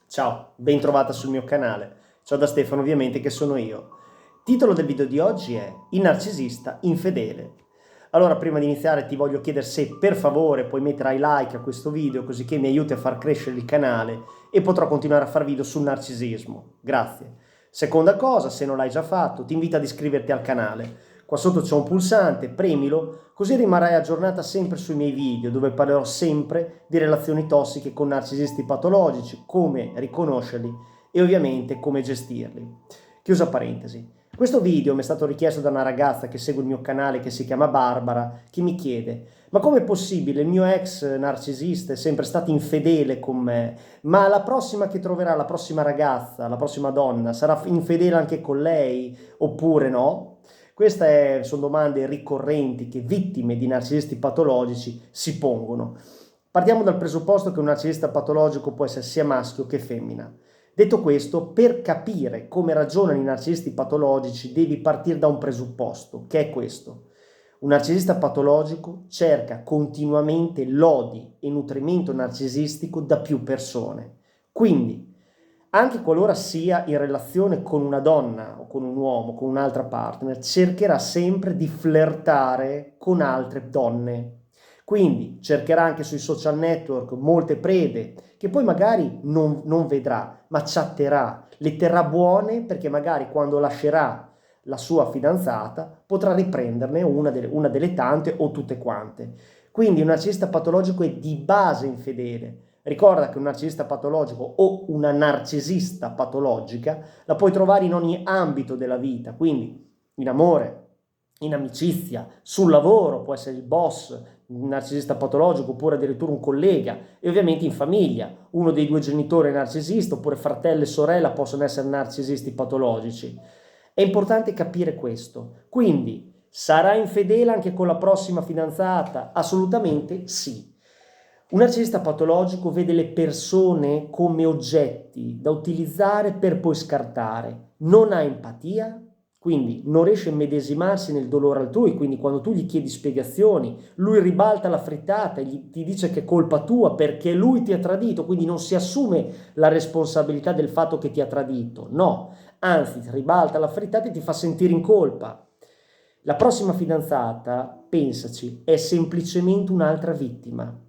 Ciao, ben trovata sul mio canale. Ciao da Stefano, ovviamente, che sono io. Titolo del video di oggi è Il narcisista infedele. Allora, prima di iniziare ti voglio chiedere se per favore puoi mettere like a questo video così che mi aiuti a far crescere il canale e potrò continuare a fare video sul narcisismo. Grazie. Seconda cosa, se non l'hai già fatto, ti invito ad iscriverti al canale. Qua sotto c'è un pulsante, premilo, così rimarrai aggiornata sempre sui miei video, dove parlerò sempre di relazioni tossiche con narcisisti patologici, come riconoscerli e ovviamente come gestirli. Chiusa parentesi. Questo video mi è stato richiesto da una ragazza che segue il mio canale, che si chiama Barbara, che mi chiede: ma com'è possibile? Il mio ex narcisista è sempre stato infedele con me, ma la prossima che troverà, la prossima ragazza, la prossima donna, sarà infedele anche con lei oppure no? Queste sono domande ricorrenti che vittime di narcisisti patologici si pongono. Partiamo dal presupposto che un narcisista patologico può essere sia maschio che femmina. Detto questo, per capire come ragionano i narcisisti patologici devi partire da un presupposto, che è questo. Un narcisista patologico cerca continuamente lodi e nutrimento narcisistico da più persone. Quindi, anche qualora sia in relazione con una donna o con un uomo, con un'altra partner, cercherà sempre di flirtare con altre donne. Quindi cercherà anche sui social network molte prede che poi magari non vedrà, ma chatterà, le terrà buone perché magari quando lascerà la sua fidanzata potrà riprenderne una delle tante o tutte quante. Quindi un narcisista patologico è di base infedele. Ricorda che un narcisista patologico o una narcisista patologica la puoi trovare in ogni ambito della vita, quindi in amore, in amicizia, sul lavoro, può essere il boss, un narcisista patologico oppure addirittura un collega, e ovviamente in famiglia, uno dei due genitori è narcisista oppure fratello e sorella possono essere narcisisti patologici. È importante capire questo. Quindi, sarà infedele anche con la prossima fidanzata? Assolutamente sì. Un narcisista patologico vede le persone come oggetti da utilizzare per poi scartare. Non ha empatia, quindi non riesce a immedesimarsi nel dolore altrui, quindi quando tu gli chiedi spiegazioni, lui ribalta la frittata e ti dice che è colpa tua perché lui ti ha tradito, quindi non si assume la responsabilità del fatto che ti ha tradito, no, anzi ti ribalta la frittata e ti fa sentire in colpa. La prossima fidanzata, pensaci, è semplicemente un'altra vittima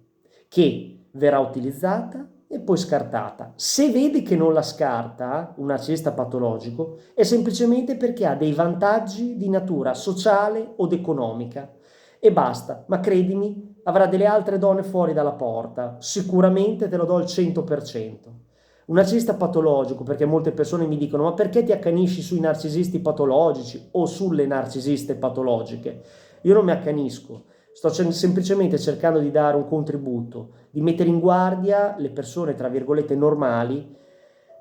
che verrà utilizzata e poi scartata. Se vedi che non la scarta, un narcisista patologico, è semplicemente perché ha dei vantaggi di natura sociale o economica. E basta, ma credimi, avrà delle altre donne fuori dalla porta, sicuramente te lo do al 100%. Un narcisista patologico, perché molte persone mi dicono: ma perché ti accanisci sui narcisisti patologici o sulle narcisiste patologiche? Io non mi accanisco, sto semplicemente cercando di dare un contributo, di mettere in guardia le persone, tra virgolette, normali,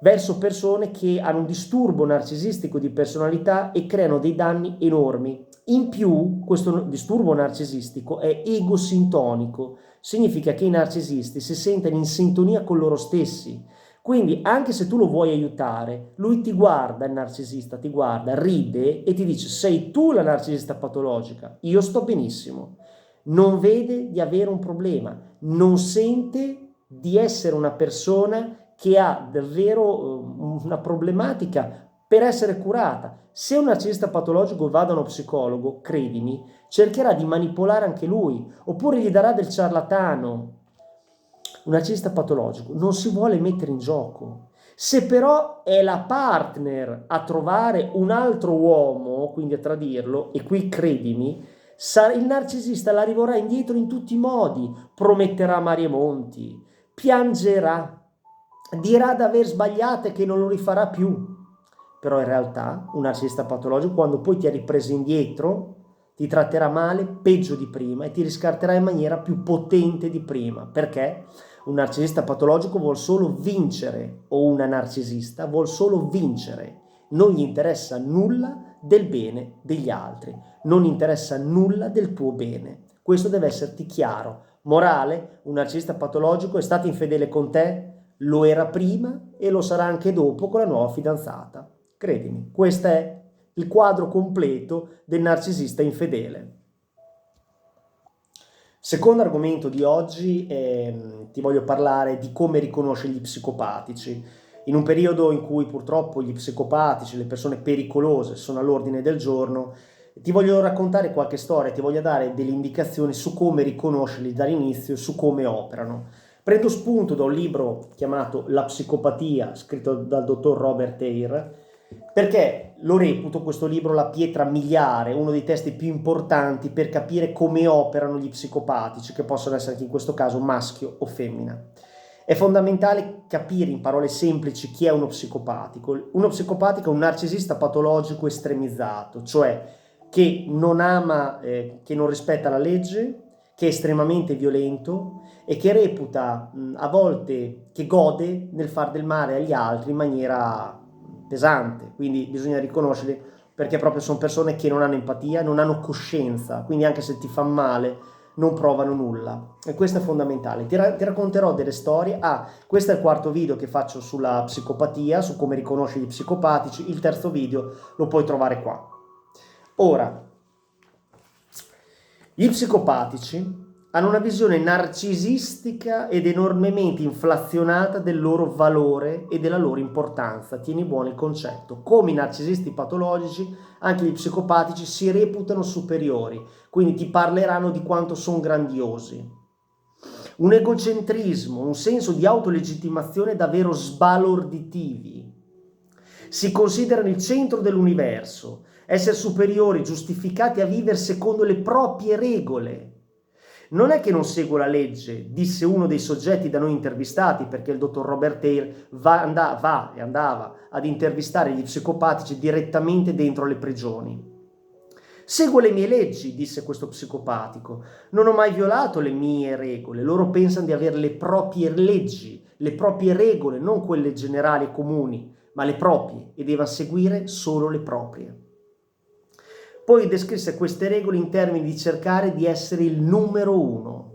verso persone che hanno un disturbo narcisistico di personalità e creano dei danni enormi. In più, questo disturbo narcisistico è egosintonico, significa che i narcisisti si sentono in sintonia con loro stessi. Quindi, anche se tu lo vuoi aiutare, lui ti guarda, il narcisista ti guarda, ride e ti dice: sei tu la narcisista patologica, io sto benissimo. Non vede di avere un problema, non sente di essere una persona che ha davvero una problematica per essere curata. Se un narcisista patologico va da uno psicologo, credimi, cercherà di manipolare anche lui, oppure gli darà del ciarlatano. Un narcisista patologico non si vuole mettere in gioco. Se però è la partner a trovare un altro uomo, quindi a tradirlo, e qui credimi, il narcisista la arriverà indietro in tutti i modi, prometterà mari e monti, piangerà, dirà di aver sbagliato e che non lo rifarà più. Però in realtà un narcisista patologico, quando poi ti ha ripreso indietro, ti tratterà male, peggio di prima, e ti riscarterà in maniera più potente di prima. Perché? Un narcisista patologico vuol solo vincere, o una narcisista vuol solo vincere. Non gli interessa nulla del bene degli altri, non interessa nulla del tuo bene. Questo deve esserti chiaro. Morale, un narcisista patologico è stato infedele con te, lo era prima e lo sarà anche dopo con la nuova fidanzata. Credimi, questo è il quadro completo del narcisista infedele. Secondo argomento di oggi, ti voglio parlare di come riconoscere gli psicopatici. In un periodo in cui purtroppo gli psicopatici, le persone pericolose sono all'ordine del giorno, ti voglio raccontare qualche storia, ti voglio dare delle indicazioni su come riconoscerli dall'inizio, su come operano. Prendo spunto da un libro chiamato La psicopatia, scritto dal dottor Robert Hare, perché lo reputo questo libro la pietra miliare, uno dei testi più importanti per capire come operano gli psicopatici, che possono essere anche in questo caso maschio o femmina. È fondamentale capire in parole semplici chi è uno psicopatico. Uno psicopatico è un narcisista patologico estremizzato, cioè che non ama, che non rispetta la legge, che è estremamente violento e che reputa a volte che gode nel far del male agli altri in maniera pesante. Quindi bisogna riconoscerli, perché proprio sono persone che non hanno empatia, non hanno coscienza, quindi anche se ti fa male non provano nulla, e questo è fondamentale. Ti racconterò delle storie. Questo è il quarto video che faccio sulla psicopatia, su come riconoscere gli psicopatici. Il terzo video lo puoi trovare qua. Ora, gli psicopatici hanno una visione narcisistica ed enormemente inflazionata del loro valore e della loro importanza. Tieni buono il concetto. Come i narcisisti patologici, anche gli psicopatici si reputano superiori, quindi ti parleranno di quanto sono grandiosi. Un egocentrismo, un senso di autolegittimazione davvero sbalorditivi. Si considerano il centro dell'universo, essere superiori, giustificati a vivere secondo le proprie regole. Non è che non seguo la legge, disse uno dei soggetti da noi intervistati, perché il dottor Robert Hare andava ad intervistare gli psicopatici direttamente dentro le prigioni. Seguo le mie leggi, disse questo psicopatico. Non ho mai violato le mie regole. Loro pensano di avere le proprie leggi, le proprie regole, non quelle generali e comuni, ma le proprie, e devono seguire solo le proprie. Poi descrisse queste regole in termini di cercare di essere il numero uno.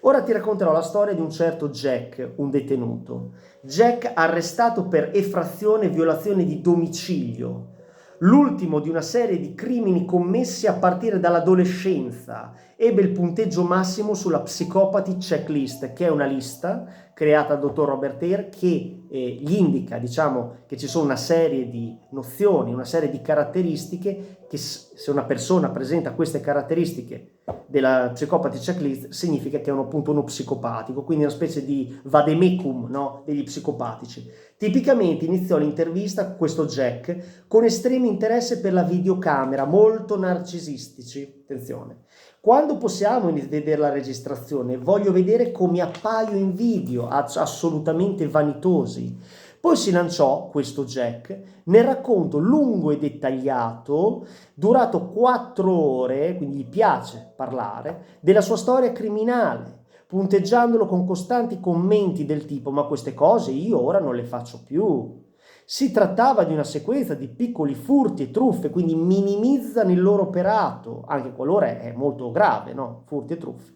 Ora ti racconterò la storia di un certo Jack, un detenuto. Jack arrestato per effrazione e violazione di domicilio, l'ultimo di una serie di crimini commessi a partire dall'adolescenza. Ebbe il punteggio massimo sulla Psychopathy Checklist, che è una lista creata dal dottor Robert Hare che gli indica, diciamo, che ci sono una serie di nozioni, una serie di caratteristiche che se una persona presenta queste caratteristiche della Psychopathy Checklist significa che è appunto uno psicopatico, quindi una specie di vademecum, no, degli psicopatici. Tipicamente iniziò l'intervista questo Jack con estremo interesse per la videocamera, molto narcisistici, attenzione. Quando possiamo vedere la registrazione, voglio vedere come appaio in video, assolutamente vanitosi. Poi si lanciò questo Jack nel racconto lungo e dettagliato, durato 4 ore, quindi gli piace parlare, della sua storia criminale, punteggiandolo con costanti commenti del tipo: ma queste cose io ora non le faccio più. Si trattava di una sequenza di piccoli furti e truffe, quindi minimizzano il loro operato, anche qualora è molto grave, no? Furti e truffe.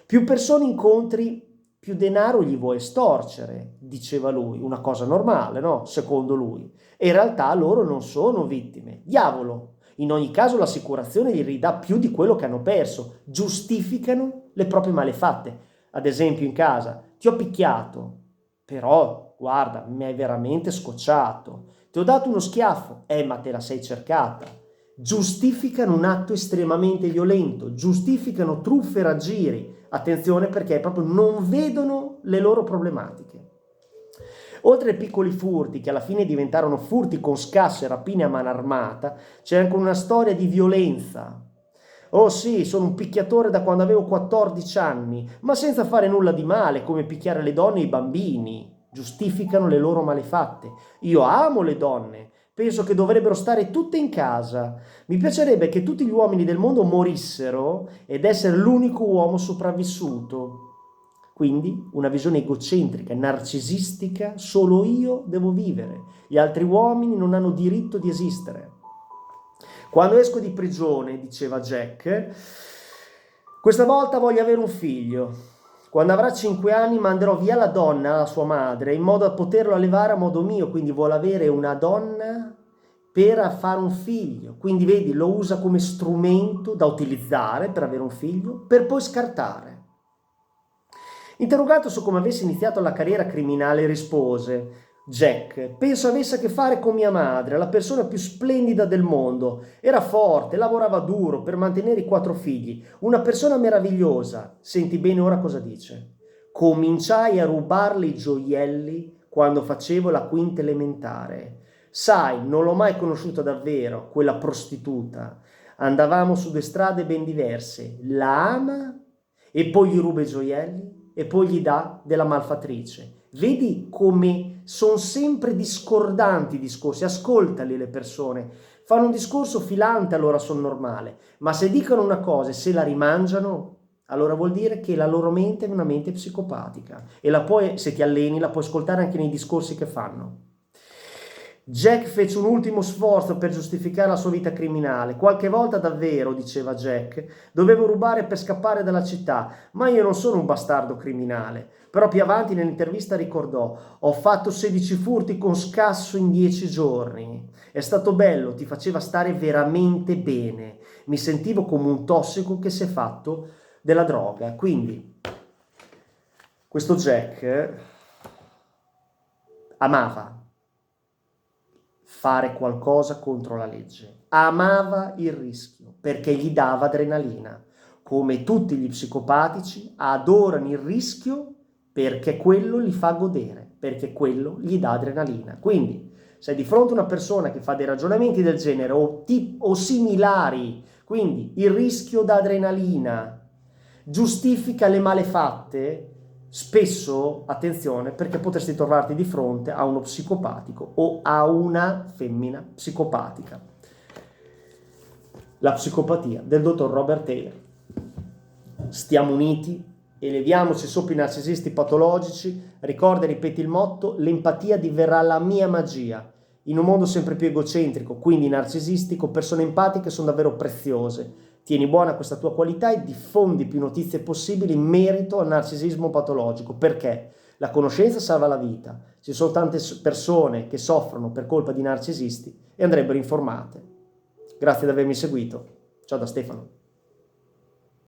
Più persone incontri, più denaro gli vuoi estorcere, diceva lui, una cosa normale, no? Secondo lui. E in realtà loro non sono vittime. Diavolo! In ogni caso l'assicurazione gli ridà più di quello che hanno perso. Giustificano le proprie malefatte. Ad esempio in casa: ti ho picchiato, però guarda, mi hai veramente scocciato. Ti ho dato uno schiaffo, ma te la sei cercata. Giustificano un atto estremamente violento, giustificano truffe e raggiri. Attenzione, perché proprio non vedono le loro problematiche. Oltre ai piccoli furti, che alla fine diventarono furti con scasso e rapine a mano armata, c'è anche una storia di violenza. Oh sì, sono un picchiatore da quando avevo 14 anni, ma senza fare nulla di male, come picchiare le donne e i bambini. Giustificano le loro malefatte. Io amo le donne, penso che dovrebbero stare tutte in casa. Mi piacerebbe che tutti gli uomini del mondo morissero ed essere l'unico uomo sopravvissuto. Quindi una visione egocentrica, narcisistica: solo io devo vivere, gli altri uomini non hanno diritto di esistere. Quando esco di prigione, diceva Jack, questa volta voglio avere un figlio. Quando avrà 5 anni manderò via la donna alla sua madre, in modo da poterlo allevare a modo mio. Quindi vuole avere una donna per fare un figlio. Quindi vedi, lo usa come strumento da utilizzare per avere un figlio, per poi scartare. Interrogato su come avesse iniziato la carriera criminale, rispose: Jack, penso avesse a che fare con mia madre, la persona più splendida del mondo. Era forte, lavorava duro per mantenere i 4 figli. Una persona meravigliosa. Senti bene ora cosa dice. Cominciai a rubarle i gioielli quando facevo la quinta elementare. Sai, non l'ho mai conosciuta davvero, quella prostituta. Andavamo su 2 strade ben diverse. La ama e poi gli ruba i gioielli e poi gli dà della malfattrice. Vedi come sono sempre discordanti i discorsi, ascoltali le persone, fanno un discorso filante allora sono normale, ma se dicono una cosa e se la rimangiano, allora vuol dire che la loro mente è una mente psicopatica e la puoi, se ti alleni, la puoi ascoltare anche nei discorsi che fanno. Jack fece un ultimo sforzo per giustificare la sua vita criminale. Qualche volta davvero, diceva Jack, dovevo rubare per scappare dalla città, ma io non sono un bastardo criminale. Però più avanti nell'intervista ricordò: ho fatto 16 furti con scasso in 10 giorni. È stato bello, ti faceva stare veramente bene. Mi sentivo come un tossico che si è fatto della droga. Quindi, questo Jack amava fare qualcosa contro la legge, amava il rischio perché gli dava adrenalina. Come tutti gli psicopatici, adorano il rischio perché quello li fa godere, perché quello gli dà adrenalina. Quindi, se di fronte a una persona che fa dei ragionamenti del genere o similari, quindi il rischio da adrenalina giustifica le malefatte, spesso, attenzione, perché potresti trovarti di fronte a uno psicopatico o a una femmina psicopatica. La psicopatia del dottor Robert Taylor. Stiamo uniti, eleviamoci sopra i narcisisti patologici, ricorda e ripeti il motto: l'empatia diverrà la mia magia. In un mondo sempre più egocentrico, quindi narcisistico, persone empatiche sono davvero preziose. Tieni buona questa tua qualità e diffondi più notizie possibili in merito al narcisismo patologico, perché la conoscenza salva la vita. Ci sono tante persone che soffrono per colpa di narcisisti e andrebbero informate. Grazie di avermi seguito. Ciao da Stefano.